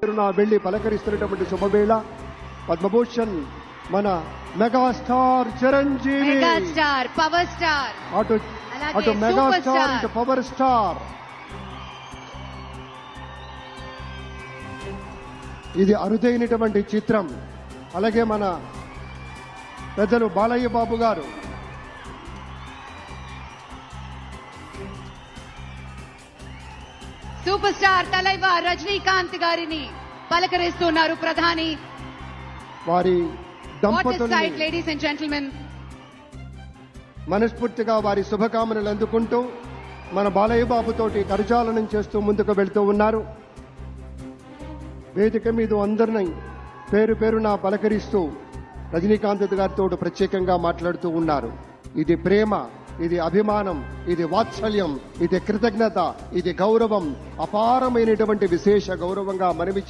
పేరున వెళ్లి పలకరిస్తున్నటువంటి శుభవేళ పద్మభూషణ్ మన megastar Chiranjeevi, megastar power star, అటు మెగాస్టార్ ఇటు పవర్ స్టార్. ఇది అరుదైనటువంటి చిత్రం. అలాగే మన పెద్దలు బాలయ్య బాబు గారు, సూపర్ స్టార్ తలైవర్ రజనీకాంత్ గారిని పలకరిస్తున్నారు ప్రధాని. వారి వాట్ ఇస్ సైట్ దంపతులు లేడీస్ అండ్ జెంటిల్మెన్. మనస్ఫూర్తిగా వారి శుభకామనలు అందుకుంటూ మన బాలయ్య బాబుతోటి కరచాలనం చేస్తూ ముందుకు వెళ్తూ ఉన్నారు. వేదిక మీద అందరినీ పేరు పేరున పలకరిస్తూ రజనీకాంత్ గారితో ప్రత్యేకంగా మాట్లాడుతూ ఉన్నారు. ఇది ప్రేమ, ఇది అభిమానం, ఇది వాత్సల్యం, ఇది కృతజ్ఞత, ఇది గౌరవం, అపారమైనటువంటి విశేష గౌరవంగా మనవి